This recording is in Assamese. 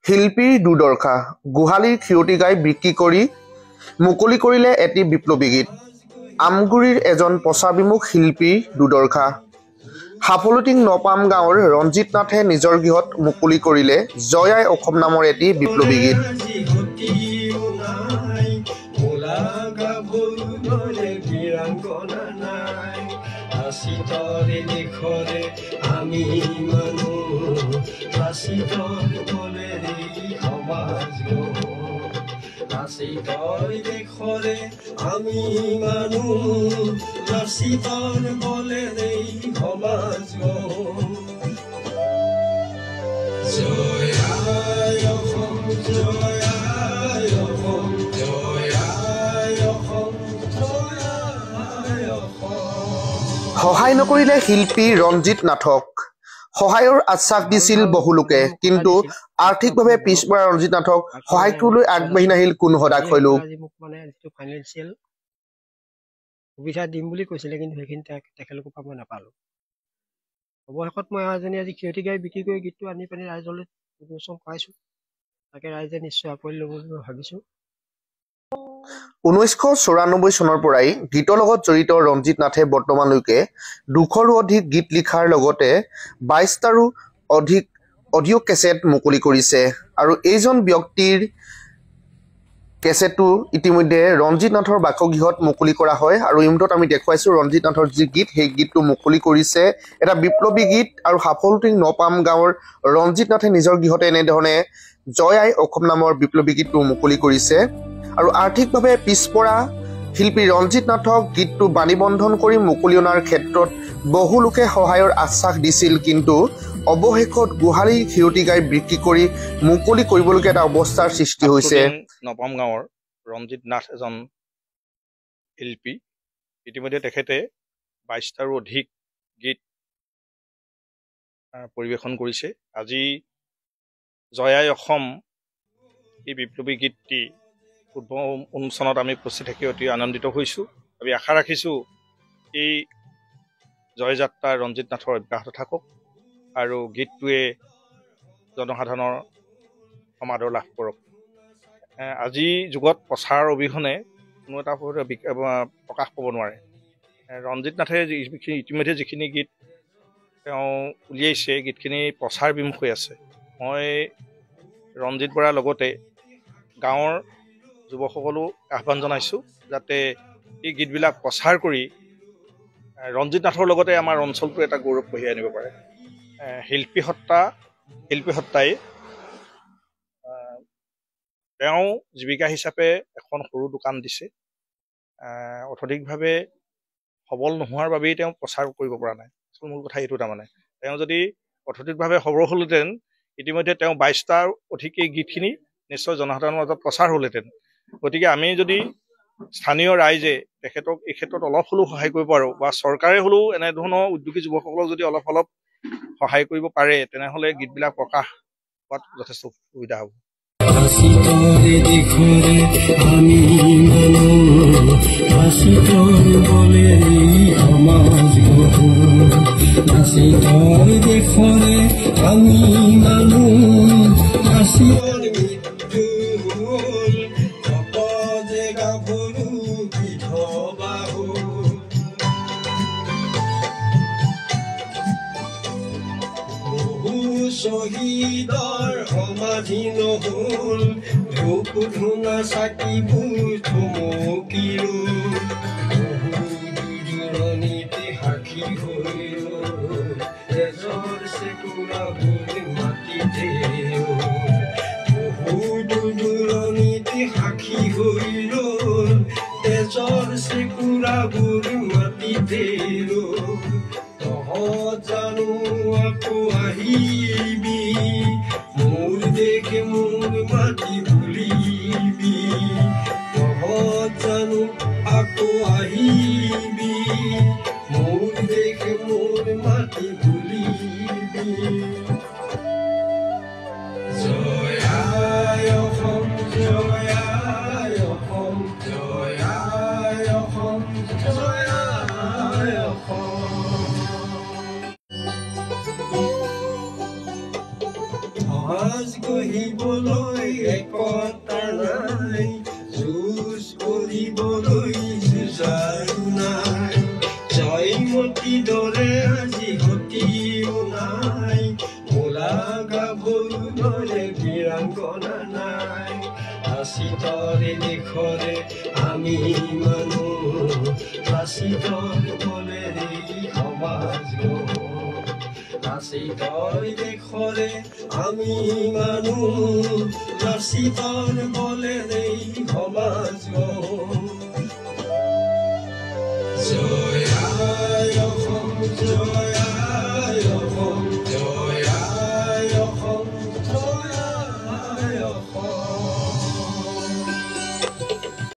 শিল্পীৰ দুৰ্দশা গোহালিৰ ক্ষিৰতি গাই বিক্ৰী কৰি মুকলি কৰিলে এটি বিপ্লৱী গীত। আমগুৰিৰ এজন প্ৰচাৰবিমুখ শিল্পীৰ দুৰ্দশা। সাফলটিং নপাম গাঁৱৰ ৰঞ্জিত নাথে নিজৰ গৃহত মুকলি কৰিলে জয় আই অসম নামৰ এটি বিপ্লৱী গীত। সহায় নকৰিলে শিল্পী ৰঞ্জিত নাথক। সহায়ৰ আশ্বাস দিছিল বহুলোকে, কিন্তু আৰ্থিকভাৱে পিছপৰা ৰঞ্জিত নাথক সহায়টোলৈ আগবাঢ়ি নাহিল কোনো সদাশয় লোক। ফাইনেন্সিয়েল সুবিধা দিম বুলি কৈছিলে, কিন্তু সেইখিনি তেখেতলোকৰ পৰা মই নাপালোঁ। অৱশেষত মই আজি ক্ষিৰতি গাই বিক্ৰী কৰি গীতটো আনি পিনি ৰাইজলৈ প্ৰদৰ্শন কৰাইছোঁ। তাকে ৰাইজে নিশ্চয় আঁকোৱালি ল'ব বুলি ভাবিছোঁ। 1994 চনৰ পৰাই গীতৰ লগত জড়িত ৰঞ্জিত নাথে বৰ্তমানলৈকে 200ৰো অধিক গীত লিখাৰ লগতে 22টাৰো অধিক অডিঅ' কেছেট মুকলি কৰিছে। আৰু এইজন ব্যক্তিৰ কেছেটটো ইতিমধ্যে ৰঞ্জিত নাথৰ বাসগৃহত মুকলি কৰা হয়। আৰু ইমুহূৰ্তত আমি দেখুৱাইছোঁ ৰঞ্জিত নাথৰ যি গীত, সেই গীতটো মুকলি কৰিছে। এটা বিপ্লৱী গীত আৰু সাফলটিং নপাম গাঁৱৰ ৰঞ্জিত নাথে নিজৰ গৃহতে এনেধৰণে জয় আই অসম নামৰ বিপ্লৱী গীতটো মুকলি কৰিছে। আৰু আৰ্থিকভাৱে পিছপৰা শিল্পী ৰঞ্জিত নাথক গীতটো বাণীবন্ধন কৰি মুকলি অনাৰ ক্ষেত্ৰত বহু লোকে সহায়ৰ আশ্বাস দিছিল, কিন্তু অৱশেষত গোহালিৰ ক্ষিৰতি গাই বিক্ৰী কৰি মুকলি কৰিবলগীয়া এটা অৱস্থাৰ সৃষ্টি হৈছে। নপাম গাঁৱৰ ৰঞ্জিত নাথ এজন শিল্পী। ইতিমধ্যে তেখেতে 22টাৰো অধিক গীত পৰিৱেশন কৰিছে। আজি জয় আই অসম এই বিপ্লৱী গীতটি উন্মোচনত আমি উপস্থিত থাকি অতি আনন্দিত হৈছোঁ। আমি আশা ৰাখিছোঁ এই জয়যাত্ৰা ৰঞ্জিত নাথৰ অব্যাহত থাকক আৰু গীতটোৱে জনসাধাৰণৰ সমাদৰ লাভ কৰক। আজিৰ যুগত প্ৰচাৰ অবিহনে কোনো এটা প্ৰকাশ পাব নোৱাৰে। ৰঞ্জিত নাথে ইতিমধ্যে যিখিনি গীত তেওঁ উলিয়াইছে, গীতখিনি প্ৰচাৰ বিমুখ হৈ আছে। মই ৰঞ্জিত বৰাৰ লগতে গাঁৱৰ যুৱকসকলো আহ্বান জনাইছোঁ যাতে এই গীতবিলাক প্ৰচাৰ কৰি ৰঞ্জিত নাথৰ লগতে আমাৰ অঞ্চলটো এটা গৌৰৱ কঢ়িয়াই আনিব পাৰে। শিল্পী সত্তাই তেওঁ জীৱিকা হিচাপে এখন সৰু দোকান দিছে। অৰ্থনৈতিকভাৱে সবল নোহোৱাৰ বাবেই তেওঁ প্ৰচাৰ কৰিব পৰা নাই। মূল কথা এইটো। তাৰমানে তেওঁ যদি অৰ্থনৈতিকভাৱে সবল হ'লহেঁতেন, ইতিমধ্যে তেওঁ 22টাৰ অধিক এই গীতখিনি নিশ্চয় জনসাধাৰণৰ মাজত প্ৰচাৰ হ'লহেঁতেন। গতিকে আমি যদি স্থানীয় ৰাইজে তেখেতক এই ক্ষেত্ৰত অলপ হ'লেও সহায় কৰিব পাৰোঁ, বা চৰকাৰে হ'লেও এনেধৰণৰ উদ্যোগী যুৱকসকলক যদি অলপ সহায় কৰিব পাৰে, তেনেহ'লে গীতবিলাক প্ৰকাশ হোৱাত যথেষ্ট সুবিধা হ'ব। শহীদৰ সমাধি নহল, ধূপ ধূনা চাকিবোৰ থমকিলো, দূৰণিতে সাক্ষী হৈল, তেজৰ চেকুৰাবোৰ মাটিতে, বহুতো দূৰণিতে সাক্ষী হৈল, তেজৰ চেকুৰাবোৰ মাটিতে, জানো আকৌ আহিবি, মোৰ দেশ মোৰ মাটি ভুলিবি, জানো আকৌ আহিবি, মোৰ দেশ মোৰ মাটি ভুলিবি। জয় আই অসম, জয় আই অসম, জয় আই অসম, জয় আই অসম। সমাজ সহিবলৈ একতা নাই, যুঁজ কৰিবলৈ যুঁজাৰু নাই। জয়মতী দৰে আজি সতীও নাই, মোলা গাভৰু দৰে বীৰাংগনা নাই। লাচিতৰে দেশৰে আমি মানুহ, লাচিতৰ বলেৰে সমাজ গঢ়ো। লাচিতৰ দেশৰে আমি মানুহ, লাচিতৰ বলেৰে সমাজ গঢ়ো। জয় আই অসম, জয়